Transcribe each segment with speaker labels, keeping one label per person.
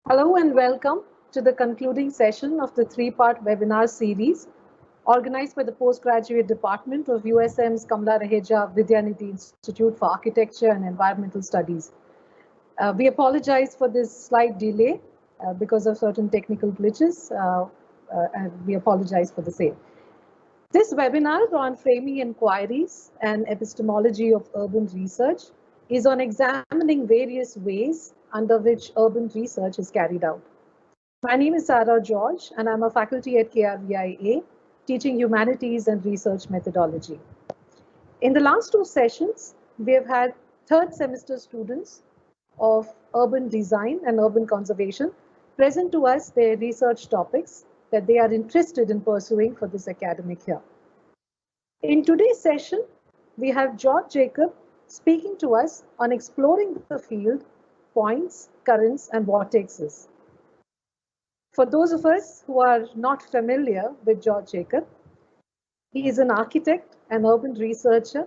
Speaker 1: Hello and welcome to the concluding session of the three-part webinar series organized by the Postgraduate Department of USM's Kamla Raheja Vidyanidhi Institute for Architecture and Environmental Studies. We apologize for this slight delay because of certain technical glitches, and we apologize for the same. This webinar on framing inquiries and epistemology of urban research is on examining various ways under which urban research is carried out. My name is Sarah George, and I'm a faculty at KRVIA, teaching humanities and research methodology. In the last two sessions, we have had third semester students of urban design and urban conservation present to us their research topics that they are interested in pursuing for this academic year. In today's session, we have George Jacob speaking to us on exploring the field, points, currents, and vortexes. For those of us who are not familiar with George Jacob, he is an architect and urban researcher.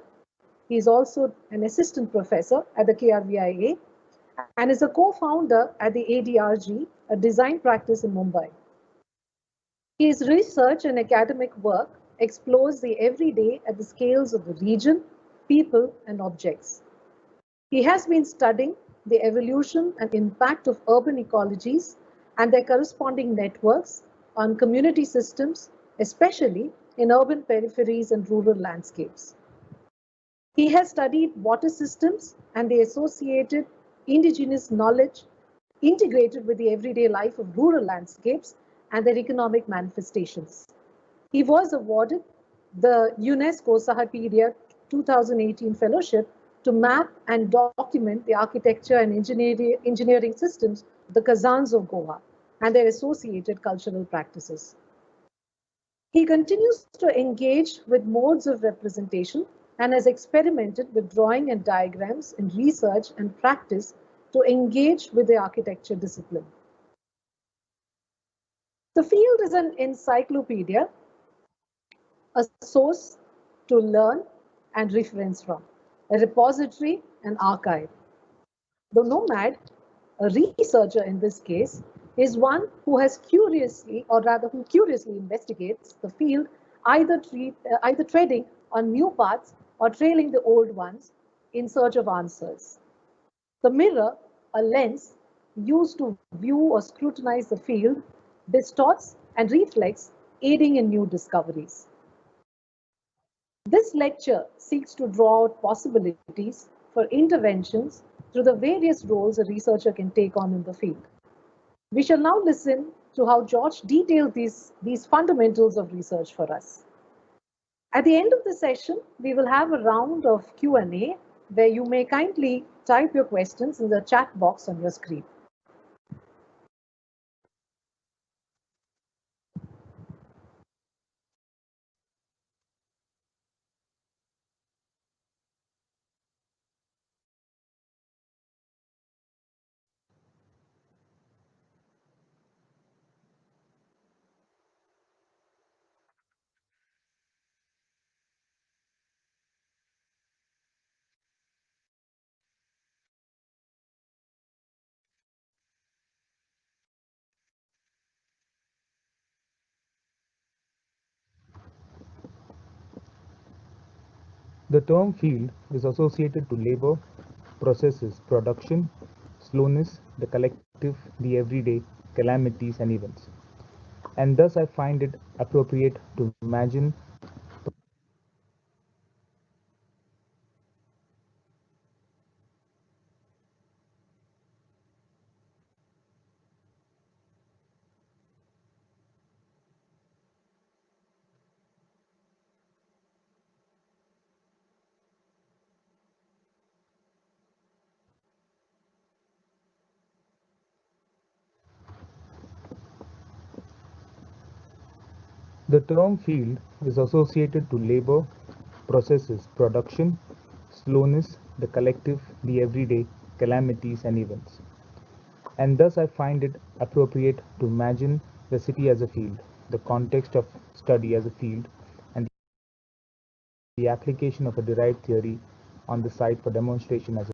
Speaker 1: He is also an assistant professor at the KRVIA and is a co-founder at the ADRG, a design practice in Mumbai. His research and academic work explores the everyday at the scales of the region, people, and objects. He has been studying the evolution and impact of urban ecologies and their corresponding networks on community systems, especially in urban peripheries and rural landscapes. He has studied water systems and the associated indigenous knowledge integrated with the everyday life of rural landscapes and their economic manifestations. He was awarded the UNESCO Sahapedia 2018 Fellowship to map and document the architecture and engineering systems of the Kazans of Goa and their associated cultural practices. He continues to engage with modes of representation and has experimented with drawing and diagrams in research and practice to engage with the architecture discipline. The field is an encyclopedia, a source to learn and reference from, a repository and archive. The nomad, a researcher in this case, is one who has curiously, or rather who curiously investigates the field, either treading on new paths or trailing the old ones in search of answers. The mirror, a lens used to view or scrutinize the field, distorts and reflects, aiding in new discoveries. This lecture seeks to draw out possibilities for interventions through the various roles a researcher can take on in the field. We shall now listen to how George detailed these fundamentals of research for us. At the end of the session, we will have a round of Q&A where you may kindly type your questions in the chat box on your screen.
Speaker 2: The term field is associated to labor, processes, production, slowness, the collective, the everyday, calamities, and events. And thus, I find it appropriate to imagine the term field is associated to labor, processes, production, slowness, the collective, the everyday, calamities, and events. And thus, I find it appropriate to imagine the city as a field, the context of study as a field, and the application of a derived theory on the site for demonstration as a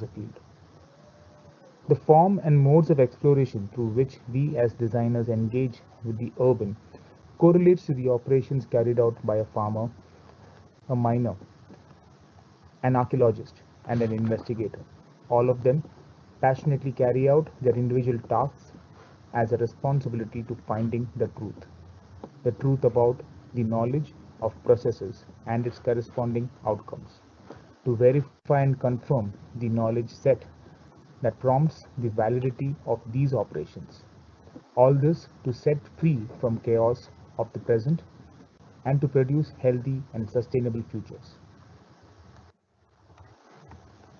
Speaker 2: field. The form and modes of exploration through which we as designers engage with the urban correlates to the operations carried out by a farmer, a miner, an archaeologist, and an investigator. All of them passionately carry out their individual tasks as a responsibility to finding the truth about the knowledge of processes and its corresponding outcomes, to verify and confirm the knowledge set that prompts the validity of these operations. All this to set free from chaos of the present and to produce healthy and sustainable futures.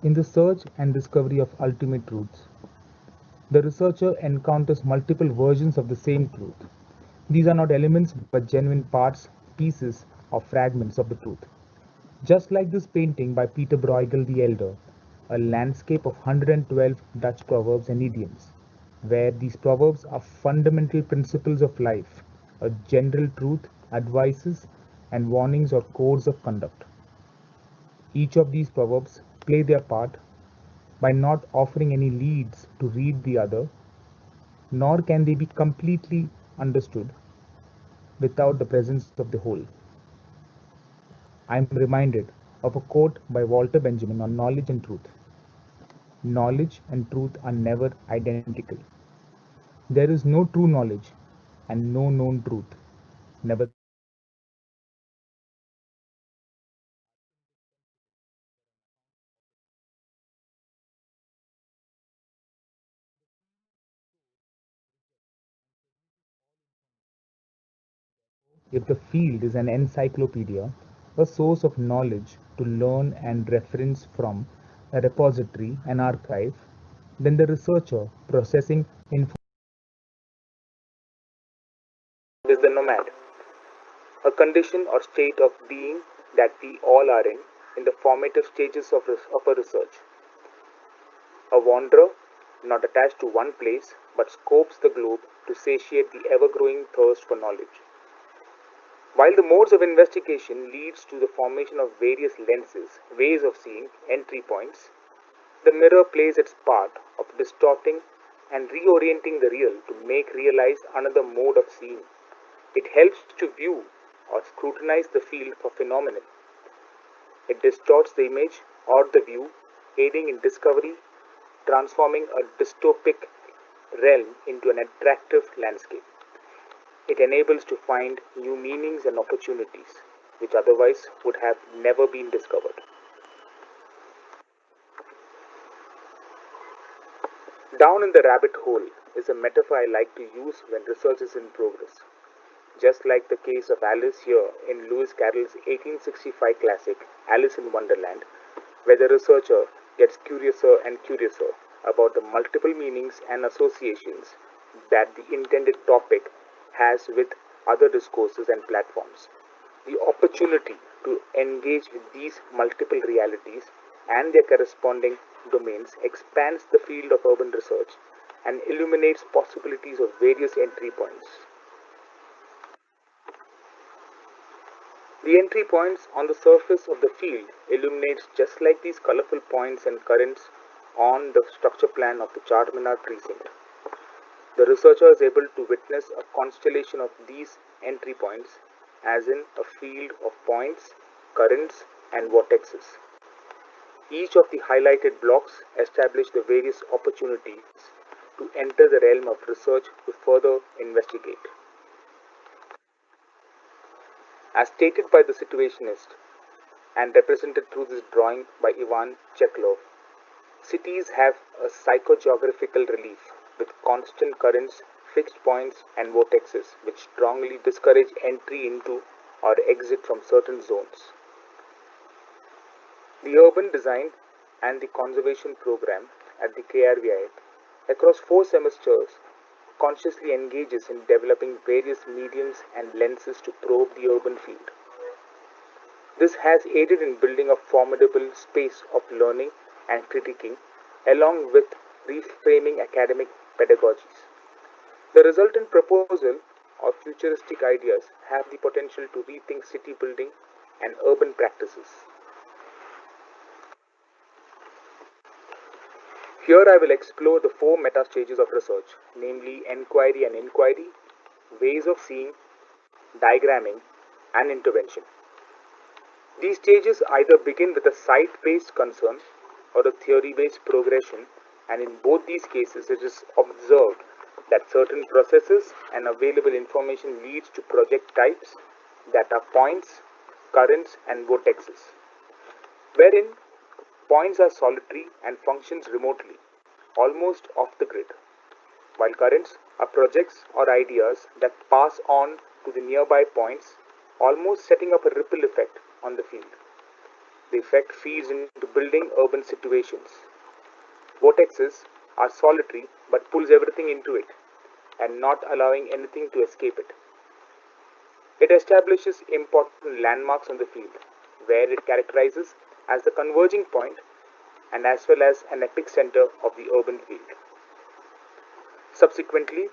Speaker 2: In the search and discovery of ultimate truths, the researcher encounters multiple versions of the same truth. These are not elements but genuine parts, pieces, or fragments of the truth. Just like this painting by Peter Bruegel the Elder, a landscape of 112 Dutch proverbs and idioms, where these proverbs are fundamental principles of life, a general truth, advices, and warnings or codes of conduct. Each of these proverbs play their part by not offering any leads to read the other, nor can they be completely understood without the presence of the whole. I am reminded of a quote by Walter Benjamin on knowledge and truth. Knowledge and truth are never identical. There is no true knowledge and no known truth. Nevertheless, if the field is an encyclopedia, a source of knowledge to learn and reference from, a repository, an archive, then the researcher processing information is the nomad, a condition or state of being that we all are in the formative stages of a research. A wanderer, not attached to one place, but scopes the globe to satiate the ever-growing thirst for knowledge. While the modes of investigation leads to the formation of various lenses, ways of seeing, entry points, the mirror plays its part of distorting and reorienting the real to make realize another mode of seeing. It helps to view or scrutinize the field for phenomenon. It distorts the image or the view, aiding in discovery, transforming a dystopic realm into an attractive landscape. It enables to find new meanings and opportunities which otherwise would have never been discovered. Down in the rabbit hole is a metaphor I like to use when research is in progress. Just like the case of Alice here in Lewis Carroll's 1865 classic Alice in Wonderland, where the researcher gets curiouser and curiouser about the multiple meanings and associations that the intended topic has with other discourses and platforms. The opportunity to engage with these multiple realities and their corresponding domains expands the field of urban research and illuminates possibilities of various entry points. The entry points on the surface of the field illuminates just like these colorful points and currents on the structure plan of the Charminar precinct. The researcher is able to witness a constellation of these entry points, as in a field of points, currents, and vortexes. Each of the highlighted blocks establish the various opportunities to enter the realm of research to further investigate. As stated by the situationist and represented through this drawing by Ivan Cheklov, cities have a psychogeographical relief with constant currents, fixed points, and vortexes which strongly discourage entry into or exit from certain zones. The urban design and the conservation program at the KRVIA across 4 semesters consciously engages in developing various mediums and lenses to probe the urban field. This has aided in building a formidable space of learning and critiquing, along with reframing academic pedagogies. The resultant proposal of futuristic ideas have the potential to rethink city building and urban practices. Here I will explore the four meta stages of research, namely enquiry and inquiry, ways of seeing, diagramming, and intervention. These stages either begin with a site-based concern or a theory-based progression, and in both these cases it is observed that certain processes and available information leads to project types that are points, currents, and vortexes, wherein points are solitary and functions remotely, almost off the grid, while currents are projects or ideas that pass on to the nearby points, almost setting up a ripple effect on the field. The effect feeds into building urban situations. Vortexes are solitary but pulls everything into it and not allowing anything to escape it. It establishes important landmarks on the field, where it characterizes as the converging point and as well as an epicenter of the urban field. Subsequently,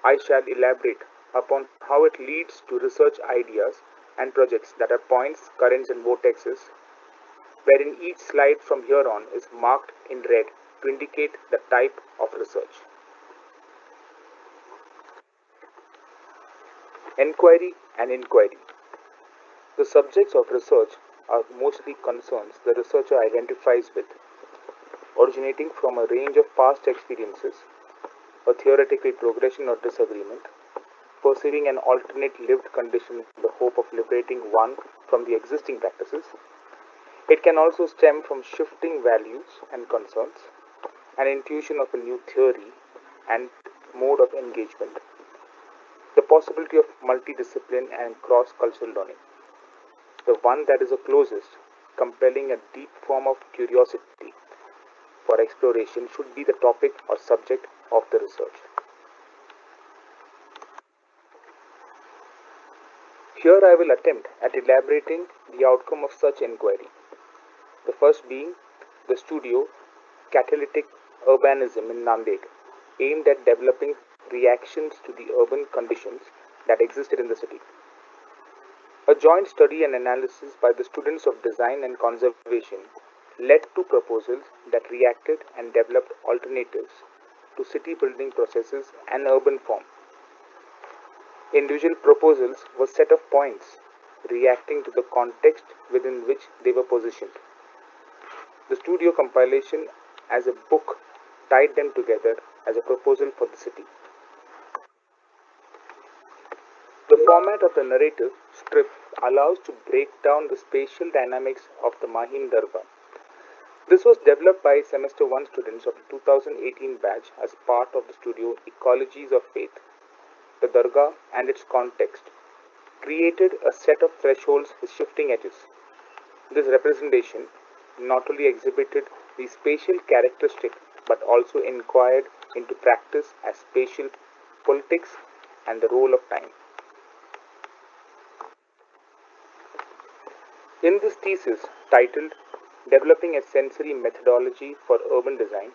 Speaker 2: I shall elaborate upon how it leads to research ideas and projects that are points, currents, and vortexes, wherein each slide from here on is marked in red to indicate the type of research. Enquiry and inquiry. The subjects of research are mostly concerns the researcher identifies with, originating from a range of past experiences, a theoretical progression or disagreement, perceiving an alternate lived condition in the hope of liberating one from the existing practices. It can also stem from shifting values and concerns, an intuition of a new theory and mode of engagement, the possibility of multidiscipline and cross-cultural learning. The one that is the closest, compelling a deep form of curiosity for exploration should be the topic or subject of the research. Here I will attempt at elaborating the outcome of such inquiry. The first being the studio Catalytic Urbanism in Nanded, aimed at developing reactions to the urban conditions that existed in the city. A joint study and analysis by the students of design and conservation led to proposals that reacted and developed alternatives to city building processes and urban form. Individual proposals were set of points reacting to the context within which they were positioned. The studio compilation as a book tied them together as a proposal for the city. The format of the narrative strip allows to break down the spatial dynamics of the Mahim Dargah. This was developed by semester 1 students of the 2018 batch as part of the studio Ecologies of Faith. The Dargah and its context created a set of thresholds with shifting edges. This representation not only exhibited the spatial characteristic but also inquired into practice as spatial politics and the role of time. In this thesis, titled Developing a Sensory Methodology for Urban Design,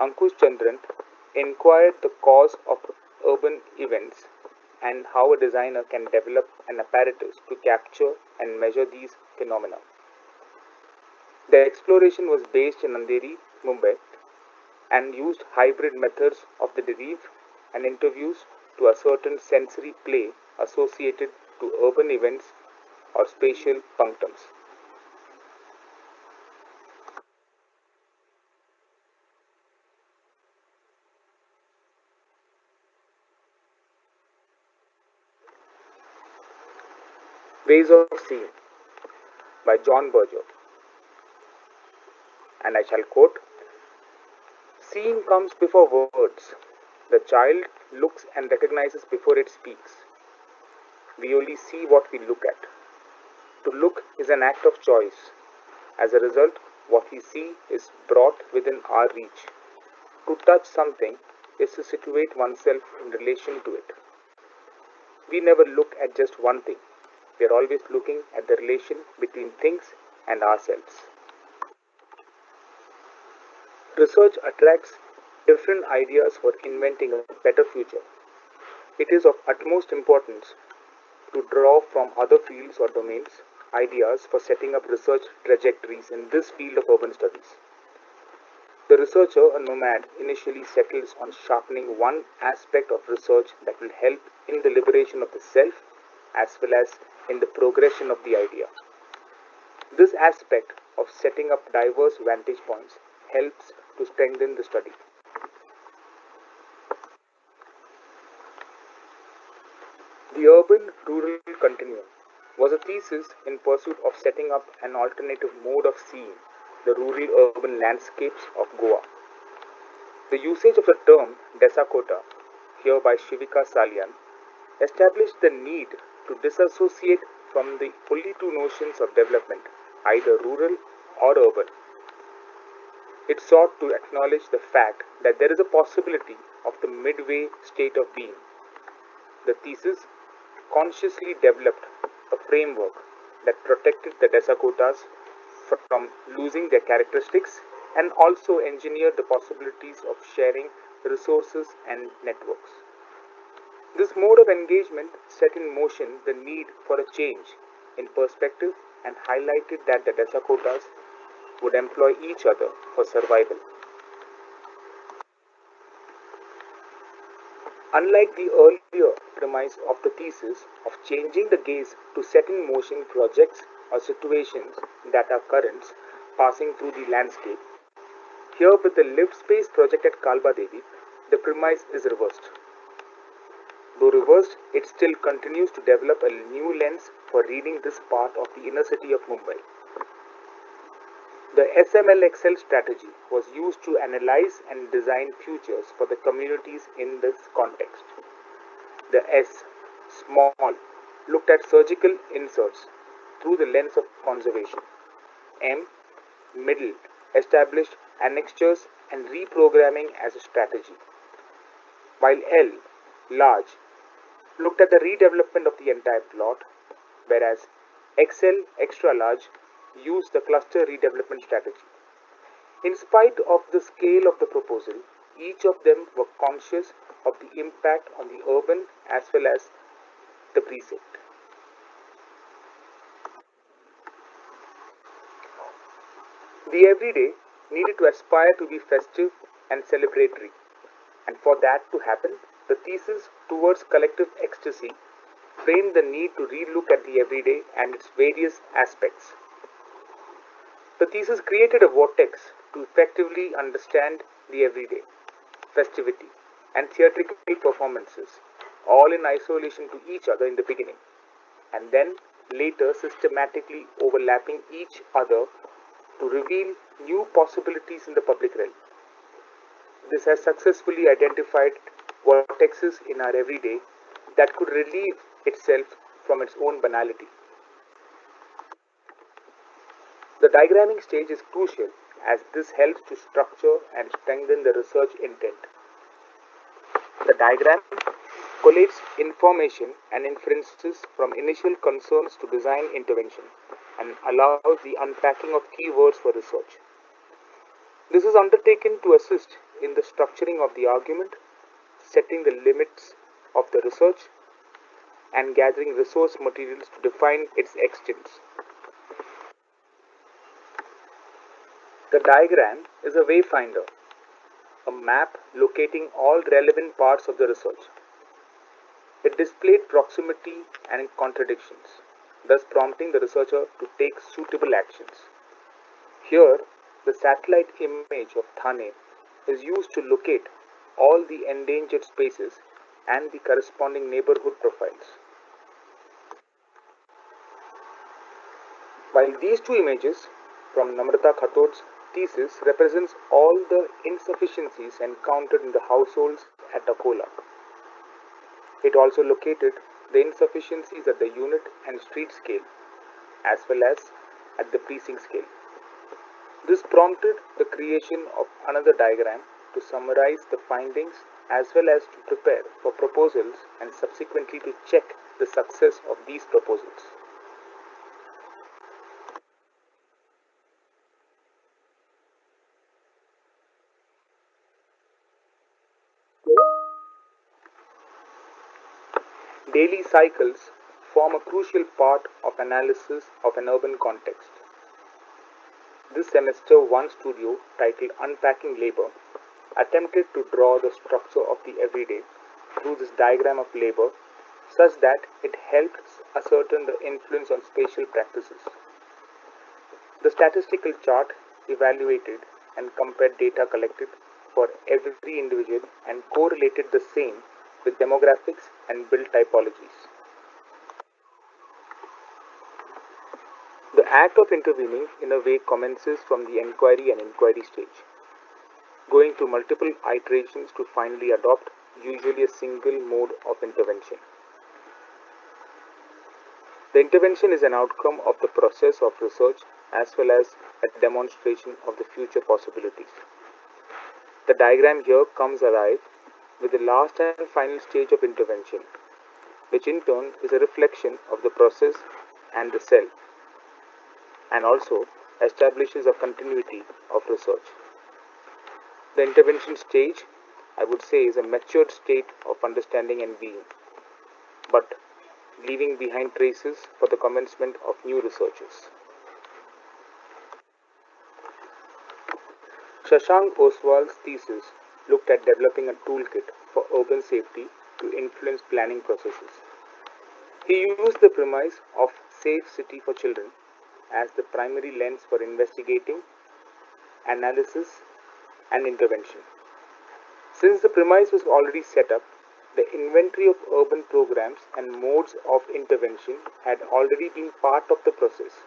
Speaker 2: Ankush Chandran inquired the cause of urban events and how a designer can develop an apparatus to capture and measure these phenomena. The exploration was based in Andheri, Mumbai, and used hybrid methods of the derive and interviews to ascertain sensory play associated to urban events or spatial punctums. Ways of Seeing by John Berger, and I shall quote, "Seeing comes before words. The child looks and recognizes before it speaks. We only see what we look at. To look is an act of choice. As a result, what we see is brought within our reach. To touch something is to situate oneself in relation to it. We never look at just one thing. We are always looking at the relation between things and ourselves." Research attracts different ideas for inventing a better future. It is of utmost importance to draw from other fields or domains ideas for setting up research trajectories in this field of urban studies. The researcher, a nomad, initially settles on sharpening one aspect of research that will help in the liberation of the self as well as in the progression of the idea. This aspect of setting up diverse vantage points helps to strengthen the study. The urban-rural continuum was a thesis in pursuit of setting up an alternative mode of seeing the rural-urban landscapes of Goa. The usage of the term Desakota, here by Shivika Salian, established the need to disassociate from the only two notions of development, either rural or urban. It sought to acknowledge the fact that there is a possibility of the midway state of being. The thesis consciously developed a framework that protected the Desakotas from losing their characteristics and also engineered the possibilities of sharing resources and networks. This mode of engagement set in motion the need for a change in perspective and highlighted that the Desakotas would employ each other for survival. Unlike the earlier premise of the thesis of changing the gaze to set in motion projects or situations that are currents passing through the landscape, here with the lived space project at Kalba Devi, the premise is reversed. Though reversed, it still continues to develop a new lens for reading this part of the inner city of Mumbai. The SMLXL strategy was used to analyze and design futures for the communities in this context. The S, small, looked at surgical inserts through the lens of conservation. M, middle, established annexures and reprogramming as a strategy. While L, large, looked at the redevelopment of the entire plot, whereas XL, extra large, used the cluster redevelopment strategy. In spite of the scale of the proposal, each of them were conscious of the impact on the urban as well as the precinct. The everyday needed to aspire to be festive and celebratory, and for that to happen, the thesis towards collective ecstasy framed the need to relook at the everyday and its various aspects. The thesis created a vortex to effectively understand the everyday, festivity, and theatrical performances, all in isolation to each other in the beginning, and then later systematically overlapping each other to reveal new possibilities in the public realm. This has successfully identified vortexes in our everyday that could relieve itself from its own banality. The diagramming stage is crucial as this helps to structure and strengthen the research intent. The diagram collates information and inferences from initial concerns to design intervention and allows the unpacking of keywords for research. This is undertaken to assist in the structuring of the argument, setting the limits of the research, and gathering resource materials to define its extents. The diagram is a wayfinder, a map locating all relevant parts of the research. It displayed proximity and contradictions, thus prompting the researcher to take suitable actions. Here, the satellite image of Thane is used to locate all the endangered spaces and the corresponding neighborhood profiles. While these two images from Namrata Khatot's thesis represents all the insufficiencies encountered in the households at Akola, it also located the insufficiencies at the unit and street scale as well as at the precinct scale. This prompted the creation of another diagram to summarize the findings as well as to prepare for proposals and subsequently to check the success of these proposals. Daily cycles form a crucial part of analysis of an urban context. This semester, one studio titled Unpacking Labor attempted to draw the structure of the everyday through this diagram of labor such that it helps ascertain the influence on spatial practices. The statistical chart evaluated and compared data collected for every individual and correlated the same with demographics and build typologies. The act of intervening in a way commences from the enquiry and inquiry stage, going through multiple iterations to finally adopt usually a single mode of intervention. The intervention is an outcome of the process of research as well as a demonstration of the future possibilities. The diagram here comes alive with the last and final stage of intervention, which in turn is a reflection of the process and the cell, and also establishes a continuity of research. The intervention stage, I would say, is a matured state of understanding and being, but leaving behind traces for the commencement of new researches. Shashank Oswal's thesis looked at developing a toolkit for urban safety to influence planning processes. He used the premise of safe city for children as the primary lens for investigating, analysis, and intervention. Since the premise was already set up, the inventory of urban programs and modes of intervention had already been part of the process.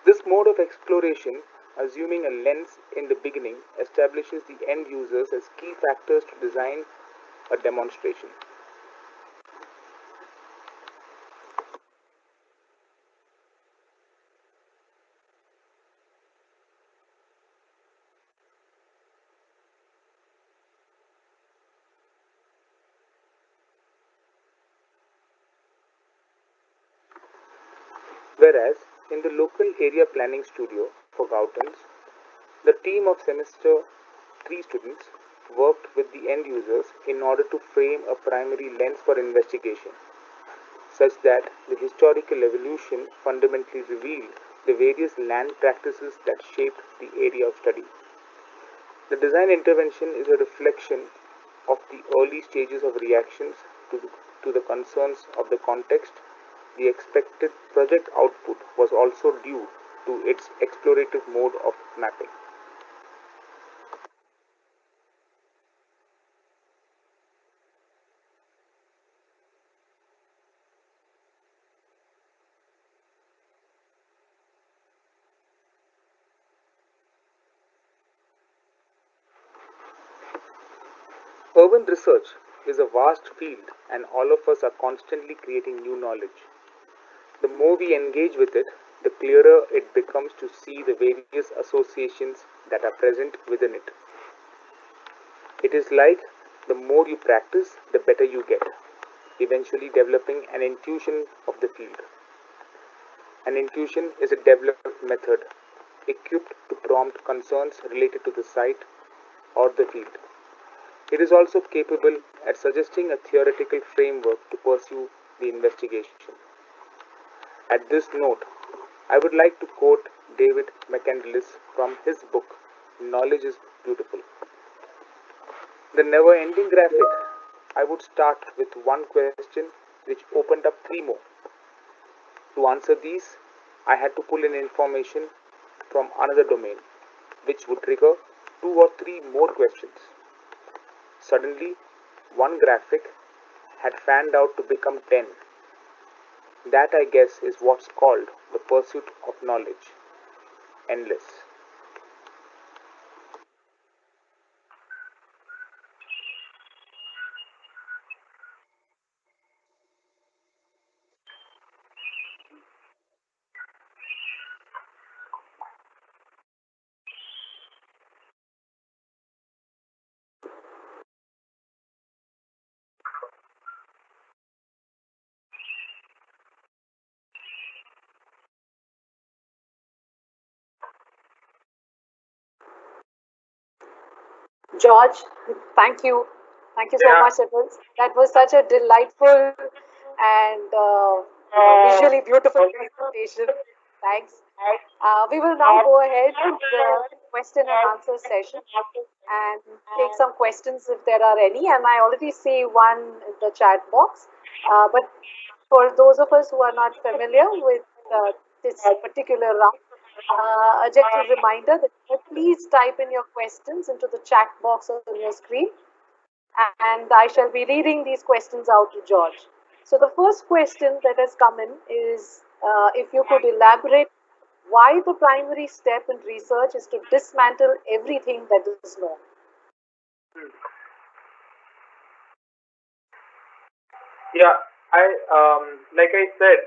Speaker 2: This mode of exploration, assuming a lens in the beginning, establishes the end users as key factors to design a demonstration. Whereas in the local area planning studio for Gautams, the team of semester 3 students worked with the end users in order to frame a primary lens for investigation, such that the historical evolution fundamentally revealed the various land practices that shaped the area of study. The design intervention is a reflection of the early stages of reactions to the concerns of the context. The expected project output was also due to its explorative mode of mapping. Urban research is a vast field and all of us are constantly creating new knowledge. The more we engage with it, the clearer it becomes to see the various associations that are present within it. It is like the more you practice, the better you get, eventually developing an intuition of the field. An intuition is a developed method equipped to prompt concerns related to the site or the field. It is also capable at suggesting a theoretical framework to pursue the investigation. At this note, I would like to quote David McCandless from his book, Knowledge is Beautiful. The never ending graphic, I would start with one question which opened up three more. To answer these, I had to pull in information from another domain, which would trigger two or three more questions. Suddenly, one graphic had fanned out to become 10. That, I guess, is what's called the pursuit of knowledge. Endless.
Speaker 1: George, thank you. Thank you so much. That was such a delightful and visually beautiful presentation. Thanks. We will now go ahead with the question and answer session and take some questions if there are any. And I already see one in the chat box. But for those of us who are not familiar with this particular round, a gentle reminder that please type in your questions into the chat box on your screen, and I shall be reading these questions out to George. So the first question that has come in is if you could elaborate why the primary step in research is to dismantle everything that is known.
Speaker 3: Yeah, like I said,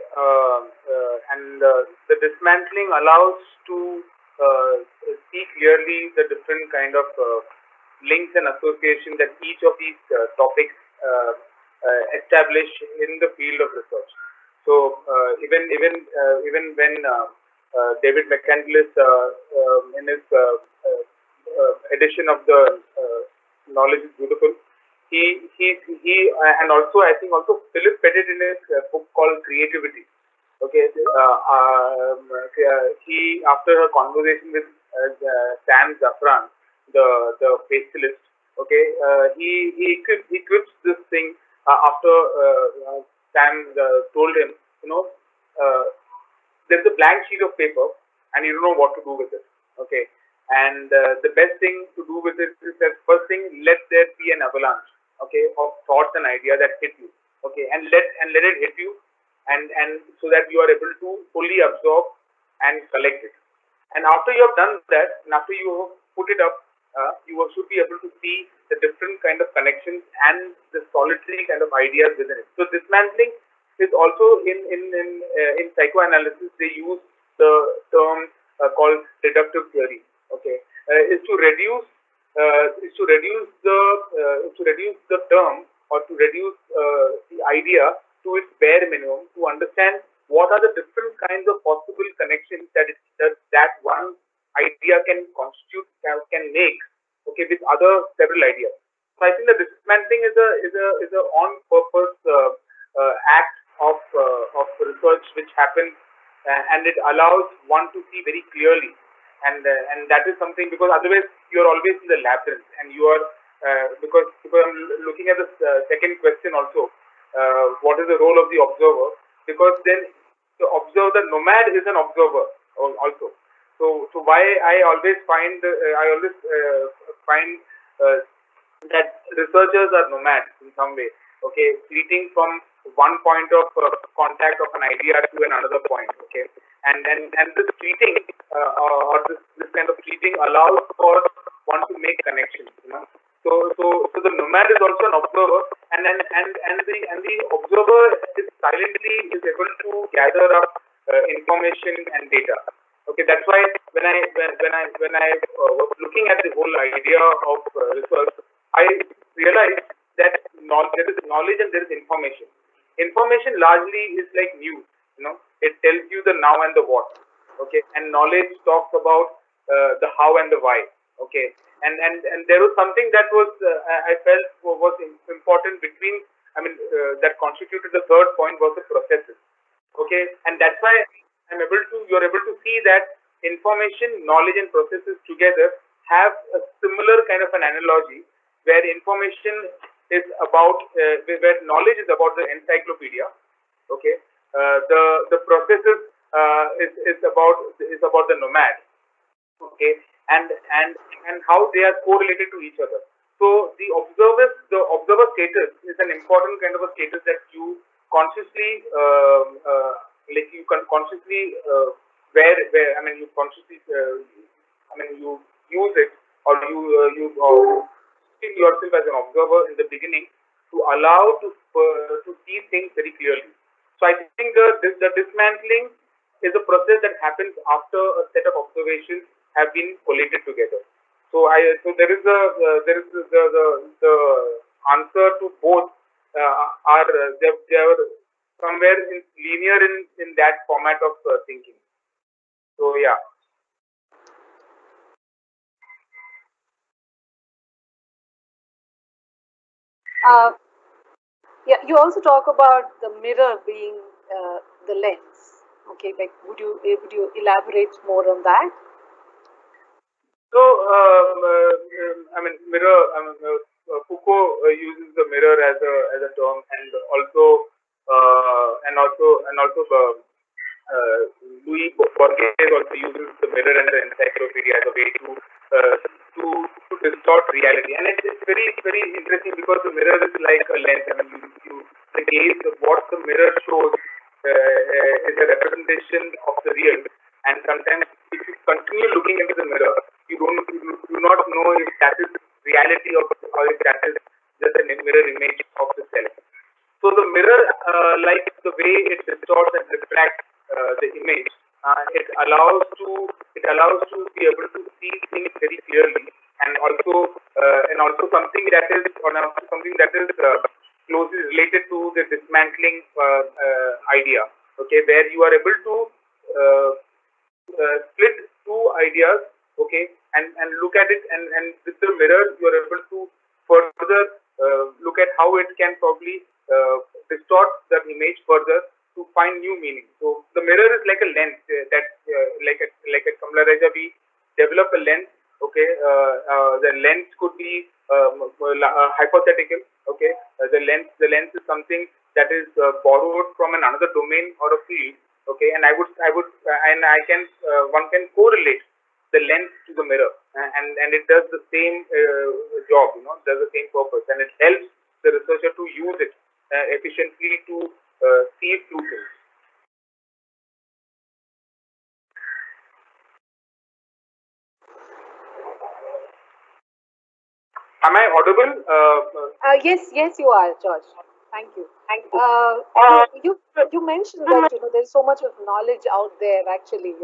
Speaker 3: and the dismantling allows to see clearly the different kind of links and association that each of these topics establish in the field of research. So even when David McCandless in his edition of the Knowledge is Beautiful, he and also I think also Philip Pettit in his book called Creativity. Okay, he after a conversation with Sam Zafran, the pastelist. Okay, he quips this thing after Sam told him, uh, there's a blank sheet of paper and you don't know what to do with it. Okay, and the best thing to do with it is that first thing, let there be an avalanche, okay, of thoughts and ideas that hit you. Okay, and let it hit you, and so that you are able to fully absorb and collect it. And after you have done that, and after you have put it up, you should be able to see the different kind of connections and the solitary kind of ideas within it. So dismantling is also in psychoanalysis they use the term called reductive theory. Okay, is to reduce the term, or to reduce the idea to its bare minimum, to understand what are the different kinds of possible connections that one idea can constitute, can make, okay, with other several ideas. So I think the dismantling is a on purpose act of research which happens, and it allows one to see very clearly, and that is something, because otherwise you are always in the labyrinth, and you are because I'm looking at the second question also, what is the role of the observer? Because then the nomad is an observer also. So why I always find uh, that researchers are nomads in some way. Okay, fleeting from one point of contact of an idea to another point. Okay, and this fleeting or this kind of fleeting allows for one to make connections. So the nomad is also an observer, and the observer is silently is able to gather up information and data. Okay, that's why when I was looking at the whole idea of research, I realized that there is knowledge and there is information. Information largely is like news. It tells you the now and the what. Okay, and knowledge talks about the how and the why. Okay, and there was something that was I felt was important between. I mean, that constituted the third point was the processes. Okay, and that's why you're able to see that information, knowledge, and processes together have a similar kind of an analogy, where information is about where knowledge is about the encyclopedia. Okay, the processes is about the nomad. Okay, and how they are correlated to each other. So the observer status is an important kind of a status that you consciously like you can consciously where I mean you consciously I mean you use it, or you see yourself as an observer in the beginning, to allow to see things very clearly. So I think the dismantling is a process that happens after a set of observations have been collated together. So there is the answer to both are they are somewhere in linear in that format of thinking. So yeah.
Speaker 1: Yeah, you also talk about the mirror being the lens. Okay, like would you elaborate more on that?
Speaker 3: So, I mean, mirror. Foucault uses the mirror as a term, and also uh, Louis Borges also uses the mirror and the encyclopedia as a way uh, to distort reality. And it's very interesting because the mirror is like a lens. I mean, the gaze, what the mirror shows is a representation of the real. And sometimes, if you continue looking into the mirror, you do not know if that is reality or if that is just a mirror image of the self. So the mirror, like the way it distorts and reflects the image, it allows to be able to see things very clearly, and also something that is closely related to the dismantling idea. Okay, where you are able to split two ideas, okay, and look at it, and with the mirror you are able to further look at how it can probably distort the image further to find new meaning. So the mirror is like a lens that like a Kamala Raja, we develop a lens. Okay, the lens could be hypothetical. Okay, the lens is something that is borrowed from another domain or a field. Okay, and I can one can correlate the lens to the mirror, and it does the same job, does the same purpose, and it helps the researcher to use it efficiently to see through things. Am I audible?
Speaker 1: Yes, you are, George. Thank you. You mentioned that there's so much of knowledge out there. Actually,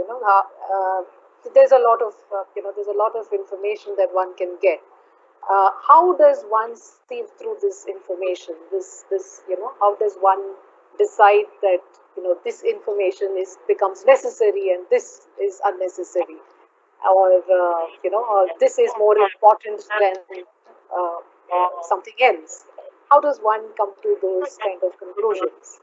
Speaker 1: there's a lot of there's a lot of information that one can get. How does one sieve through this information? This how does one decide that this information is becomes necessary and this is unnecessary, or or this is more important than uh, something else? How does one come to those kind of conclusions?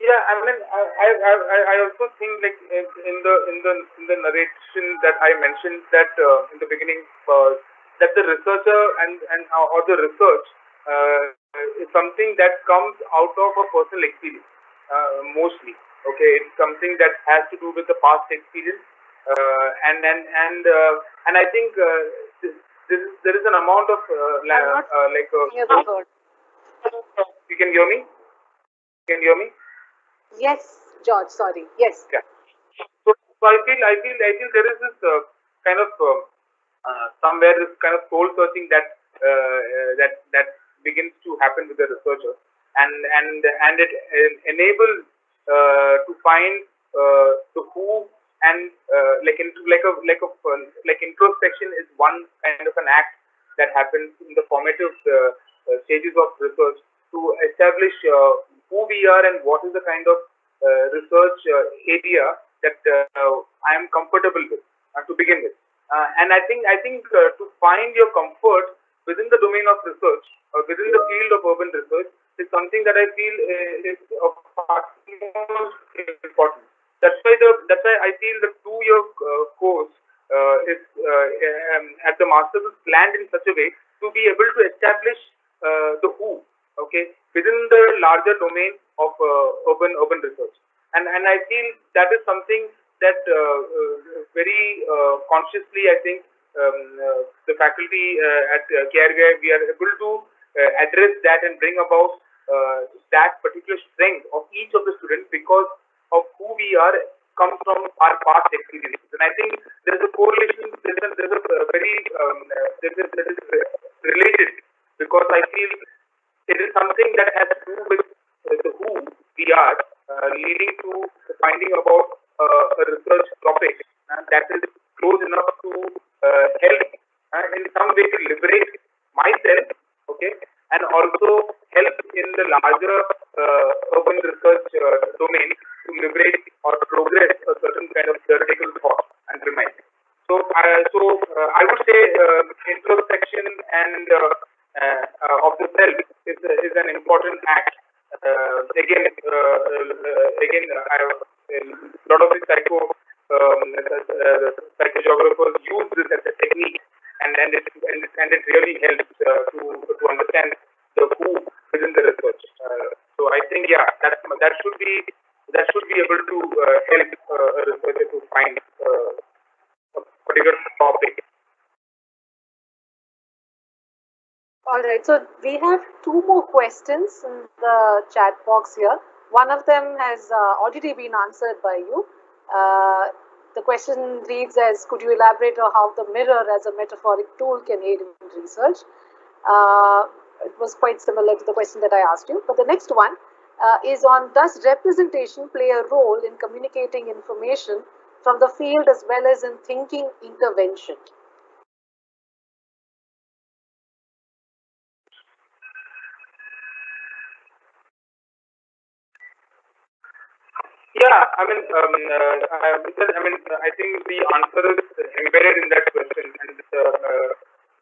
Speaker 3: Yeah, I mean, I also think, like, in the narration that I mentioned, that in the beginning, that the researcher and or the research is something that comes out of a personal experience, mostly. Okay, it's something that has to do with the past experience, and I think there is an amount of
Speaker 1: I'm not
Speaker 3: like
Speaker 1: hear the word.
Speaker 3: you can hear me. Can you hear me?
Speaker 1: Yes, George. Sorry. Yes.
Speaker 3: Yeah. So I feel there is this kind of somewhere this kind of soul searching that begins to happen with the researcher, and it enables to find the who, and like introspection is one kind of an act that happens in the formative stages of research to establish who we are and what is the kind of research area that I am comfortable with to begin with. And I think to find your comfort within the domain of research or within the field of urban research is something that I feel is of utmost importance. That's why I feel the 2 year course is at the masters is planned in such a way to be able to establish the who, okay, within the larger domain of urban research, and I feel that is something that very consciously, I think, the faculty at KRVIA, we are able to address that and bring about that particular strength of each of the students because of who we are comes from our past experiences. And I think there's a correlation, there's a very that is related, because I feel it is something that has to do with the who we are, leading to finding about a research topic that is close enough to help in some way to liberate myself, okay, and also help in the larger urban research domain to liberate or progress a certain kind of theoretical thought and remind. So I would say introspection and of the self is an important act. Again, lot of the psychogeographers use this as a technique, and it really helps to understand the who within the research. So I think that should be able to help a researcher to find a particular topic.
Speaker 1: All right, so we have two more questions in the chat box here. One of them has already been answered by you. The question reads as, could you elaborate on how the mirror as a metaphoric tool can aid in research? It was quite similar to the question that I asked you. But the next one is on, does representation play a role in communicating information from the field as well as in thinking intervention?
Speaker 3: Yeah, I mean, I think the answer is embedded in that question, and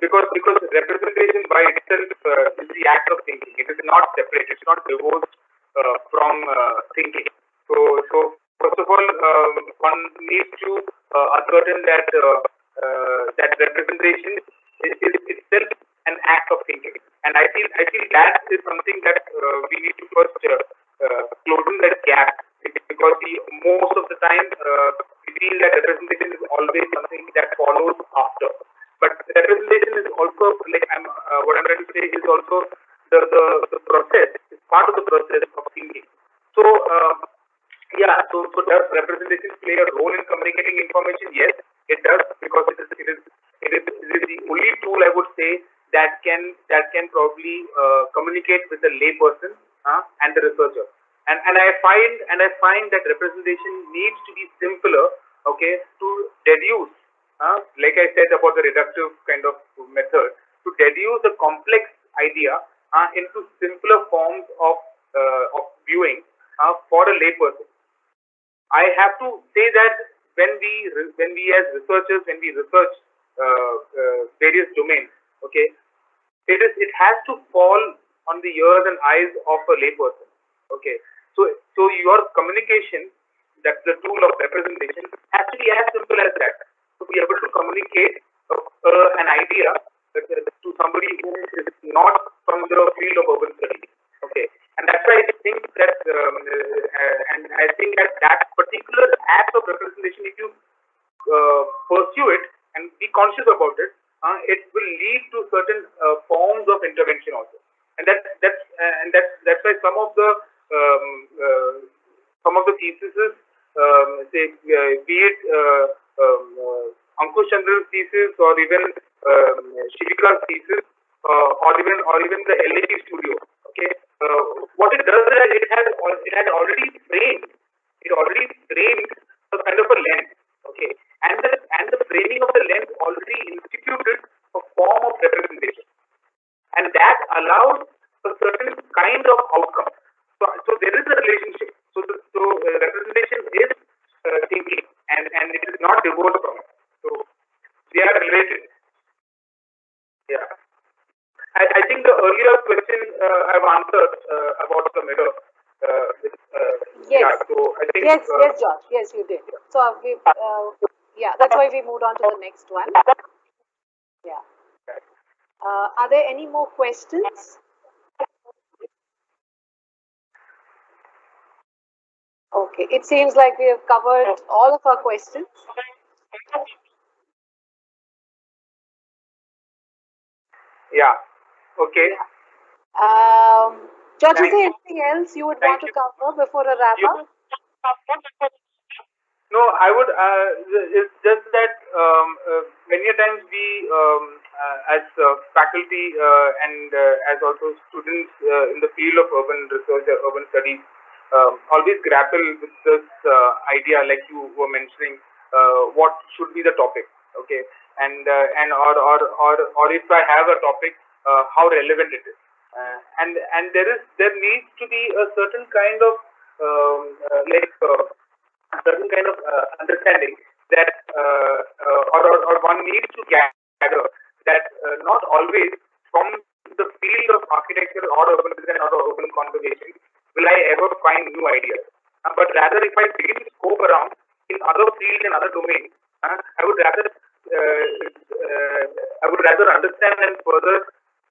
Speaker 3: because representation by itself is the act of thinking. It is not separate. It's not divorced from thinking. So first of all, one needs to ascertain that that representation is itself an act of thinking, and I feel that is something that we need to first closing that gap, because most of the time we feel that representation is always something that follows after, but representation is also, like what I'm trying to say, is also the process, is part of the process of thinking. So so does representation play a role in communicating information? Yes, it does, because it is the only tool, I would say, that can probably communicate with the layperson and the researcher. And I find that representation needs to be simpler, okay, to deduce, like I said about the reductive kind of method, to deduce a complex idea into simpler forms of viewing for a layperson. I have to say that when we as researchers, when we research various domains, okay, it has to fall on the ears and eyes of a layperson. Okay, so your communication, that's the tool of representation, has to be as simple as that, to be able to communicate an idea to somebody who is not from the field of urban studies. Okay, and that's why I think that that particular act of representation, if you pursue it and be conscious about it, it will lead to certain forms of intervention also, and that's why some of the theses, say be it Ankush Chandra's thesis, or even Shivika's thesis, or even the LAT studio. Okay, what it does is it had already framed a kind of a lens. Okay, and the framing of the lens already instituted a form of representation, and that allows a certain kind of outcome. So there is a relationship. So representation is thinking, and it is not divorced from it. So they are related. Yeah. I think the earlier question I've answered about the mirror.
Speaker 1: Yes.
Speaker 3: Yeah, so I think,
Speaker 1: yes, George. Yes, you did. So that's why we moved on to the next one. Yeah. Are there any more questions? Okay, it seems like we have covered all of our questions.
Speaker 3: Yeah. Okay.
Speaker 1: George, is there anything else you would want to cover before a wrap up?
Speaker 3: No, I would. It's just that many times we, as faculty and as also students in the field of urban research or urban studies, always grapple with this idea, like you were mentioning, what should be the topic, okay, or if I have a topic, how relevant it is, and there needs to be a certain kind of certain kind of understanding that or one needs to gather that not always from the field of architecture or urban design or urban conservation will I ever find new ideas, but rather if I begin to scope around in other fields and other domains, I would rather understand and further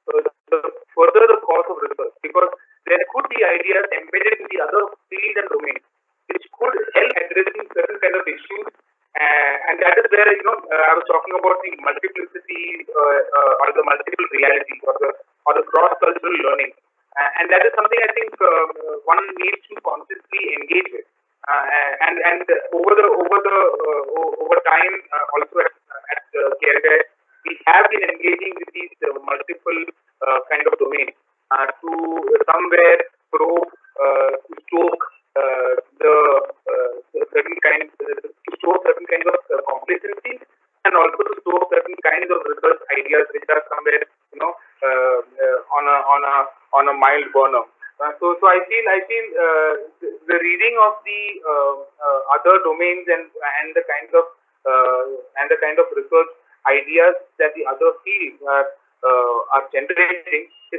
Speaker 3: the cause of research, because there could be ideas embedded in the other fields and domains which could help addressing certain kind of issues. And that is where, I was talking about the multiplicity or the multiple realities or the cross-cultural learning. And that is something I think one needs to consciously engage with. And over time, also at KRVIA, we have been engaging with these multiple kind of domains to somewhere probe, to stoke the certain kinds, to store certain kinds of complacency, and also to store certain kinds of research ideas which are somewhere, on a mild burner. So I feel the reading of the other domains and the kind of research ideas that the other fields are generating is